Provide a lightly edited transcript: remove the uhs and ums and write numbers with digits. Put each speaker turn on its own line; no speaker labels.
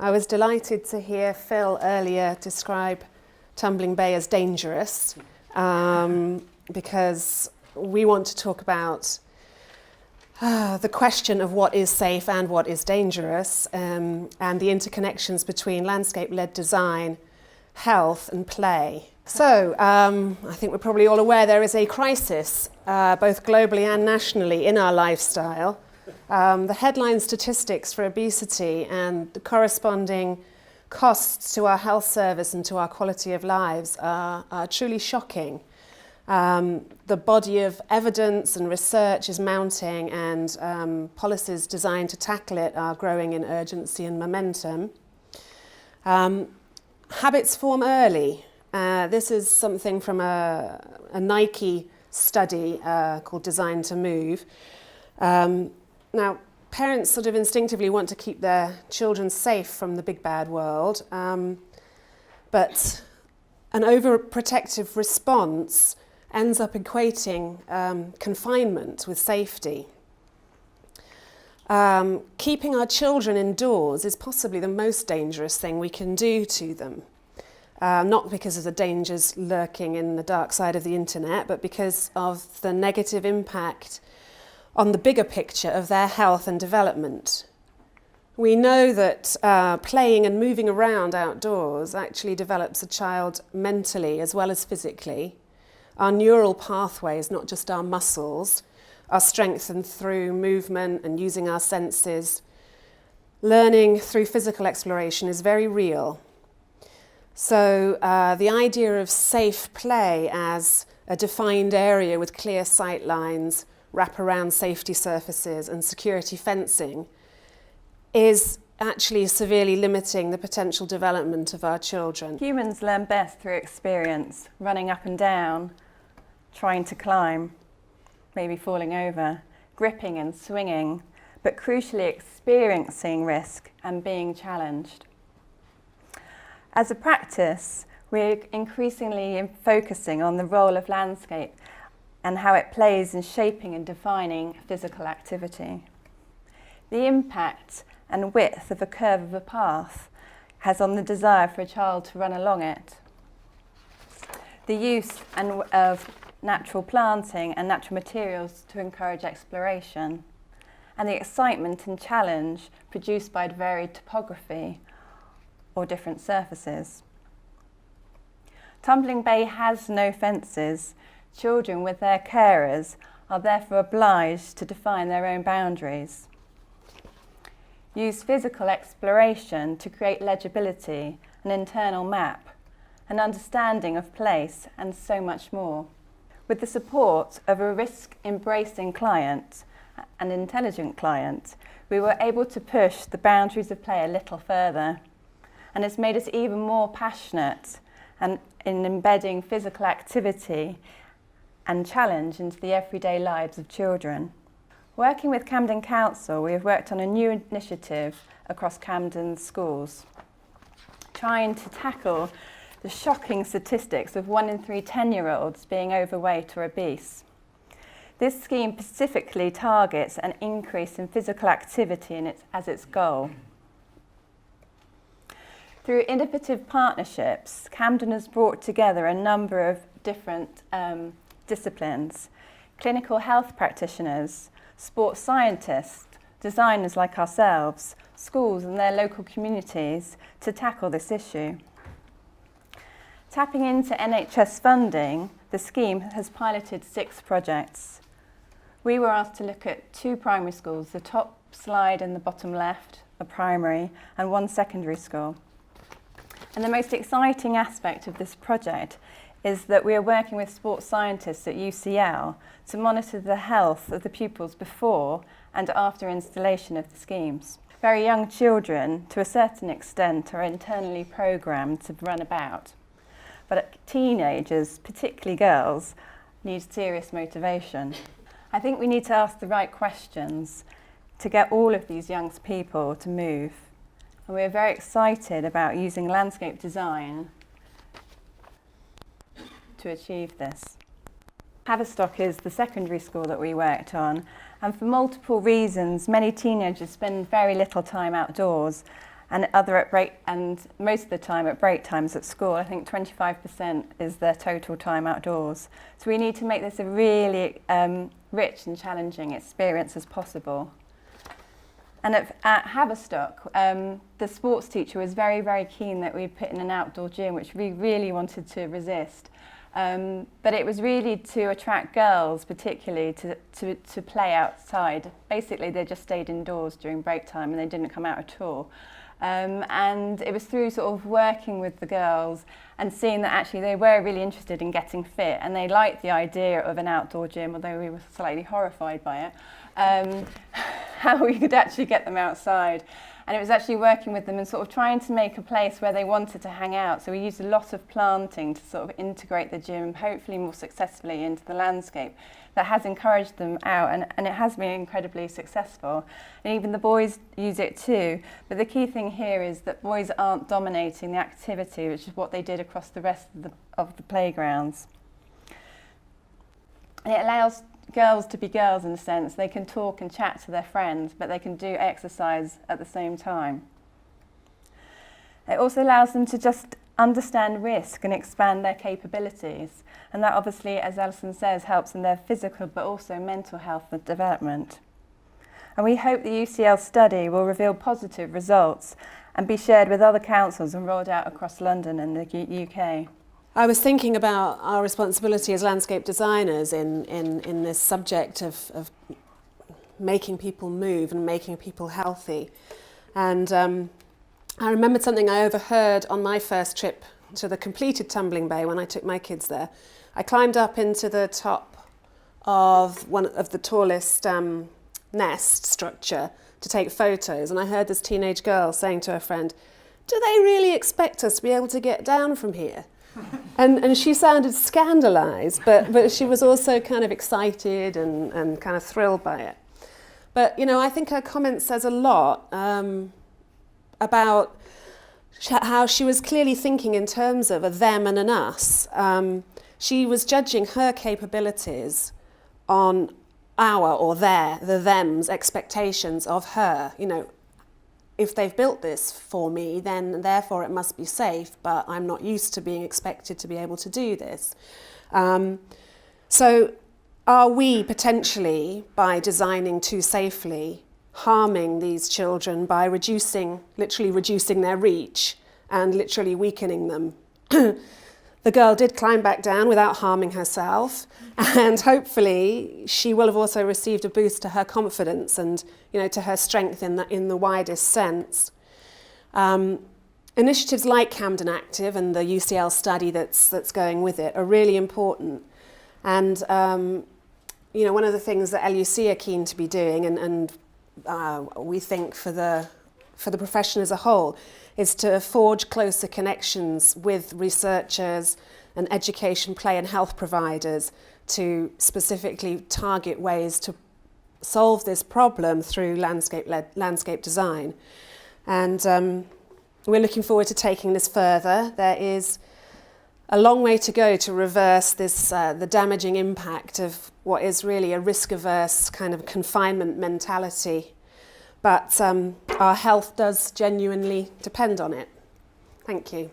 I was delighted to hear Phil earlier describe Tumbling Bay as dangerous because we want to talk about the question of what is safe and what is dangerous and the interconnections between landscape-led design, health and play. So I think we're probably all aware there is a crisis both globally and nationally in our lifestyle. The headline statistics for obesity and the corresponding costs to our health service and to our quality of lives are truly shocking. The body of evidence and research is mounting and policies designed to tackle it are growing in urgency and momentum. Habits form early. This is something from a Nike study called Design to Move. Now, parents sort of instinctively want to keep their children safe from the big bad world, but an overprotective response ends up equating confinement with safety. Keeping our children indoors is possibly the most dangerous thing we can do to them. Not because of the dangers lurking in the dark side of the internet, but because of the negative impact on the bigger picture of their health and development. We know that playing and moving around outdoors actually develops a child mentally as well as physically. Our neural pathways, not just our muscles, are strengthened through movement and using our senses. Learning through physical exploration is very real. So the idea of safe play as a defined area with clear sight lines, wraparound safety surfaces and security fencing is actually severely limiting the potential development of our children.
Humans learn best through experience, running up and down, trying to climb, maybe falling over, gripping and swinging, but crucially experiencing risk and being challenged. As a practice, we're increasingly focusing on the role of landscape and how it plays in shaping and defining physical activity. The impact and width of a curve of a path has on the desire for a child to run along it. The use of natural planting and natural materials to encourage exploration, and the excitement and challenge produced by varied topography or different surfaces. Tumbling Bay has no fences. Children with their carers are therefore obliged to define their own boundaries. Use physical exploration to create legibility, an internal map, an understanding of place, and so much more. With the support of a risk-embracing client, an intelligent client, we were able to push the boundaries of play a little further, and it's made us even more passionate and in embedding physical activity and challenge into the everyday lives of children. Working with Camden Council, we have worked on a new initiative across Camden's schools, trying to tackle the shocking statistics of 1 in 3 10-year-olds being overweight or obese. This scheme specifically targets an increase in physical activity as its goal. Through innovative partnerships, Camden has brought together a number of different disciplines: clinical health practitioners, sports scientists, designers like ourselves, schools and their local communities to tackle this issue. Tapping into NHS funding, the scheme has piloted 6 projects. We were asked to look at 2 primary schools, the top slide in the bottom left, a primary, and 1 secondary school. And the most exciting aspect of this project is that we are working with sports scientists at UCL to monitor the health of the pupils before and after installation of the schemes. Very young children, to a certain extent, are internally programmed to run about. But teenagers, particularly girls, need serious motivation. I think we need to ask the right questions to get all of these young people to move. And we're very excited about using landscape design to achieve this. Haverstock is the secondary school that we worked on, and for multiple reasons, many teenagers spend very little time outdoors and most of the time at break times at school. I think 25% is their total time outdoors. So we need to make this a really rich and challenging experience as possible. And at Haverstock, the sports teacher was very, very keen that we put in an outdoor gym, which we really wanted to resist. But it was really to attract girls, particularly to play outside. Basically, they just stayed indoors during break time and they didn't come out at all. And it was through sort of working with the girls and seeing that actually they were really interested in getting fit and they liked the idea of an outdoor gym, although we were slightly horrified by it, how we could actually get them outside. And it was actually working with them and sort of trying to make a place where they wanted to hang out. So we used a lot of planting to sort of integrate the gym, hopefully more successfully, into the landscape. That has encouraged them out, and it has been incredibly successful. And even the boys use it too. But the key thing here is that boys aren't dominating the activity, which is what they did across the rest of the playgrounds. And it allows girls to be girls in a sense. They can talk and chat to their friends, but they can do exercise at the same time. It also allows them to just understand risk and expand their capabilities. And that obviously, as Alison says, helps in their physical but also mental health and development. And we hope the UCL study will reveal positive results and be shared with other councils and rolled out across London and the UK.
I was thinking about our responsibility as landscape designers in this subject of making people move and making people healthy. And I remembered something I overheard on my first trip to the completed Tumbling Bay when I took my kids there. I climbed up into the top of one of the tallest nest structure to take photos, and I heard this teenage girl saying to her friend, "Do they really expect us to be able to get down from here?" And she sounded scandalised, but she was also kind of excited and kind of thrilled by it. But, you know, I think her comment says a lot about how she was clearly thinking in terms of a them and an us. She was judging her capabilities on our or the them's expectations of her. You know, if they've built this for me, then therefore it must be safe, but I'm not used to being expected to be able to do this. So are we potentially, by designing too safely, harming these children by literally reducing their reach and literally weakening them? The girl did climb back down without harming herself, and hopefully she will have also received a boost to her confidence and, you know, to her strength in the widest sense. Initiatives like Camden Active and the UCL study that's going with it are really important. And you know, one of the things that LUC are keen to be doing, and we think for the profession as a whole, is to forge closer connections with researchers and education, play and health providers to specifically target ways to solve this problem through landscape design. And we're looking forward to taking this further. There is a long way to go to reverse this, the damaging impact of what is really a risk-averse kind of confinement mentality. But our health does genuinely depend on it. Thank you.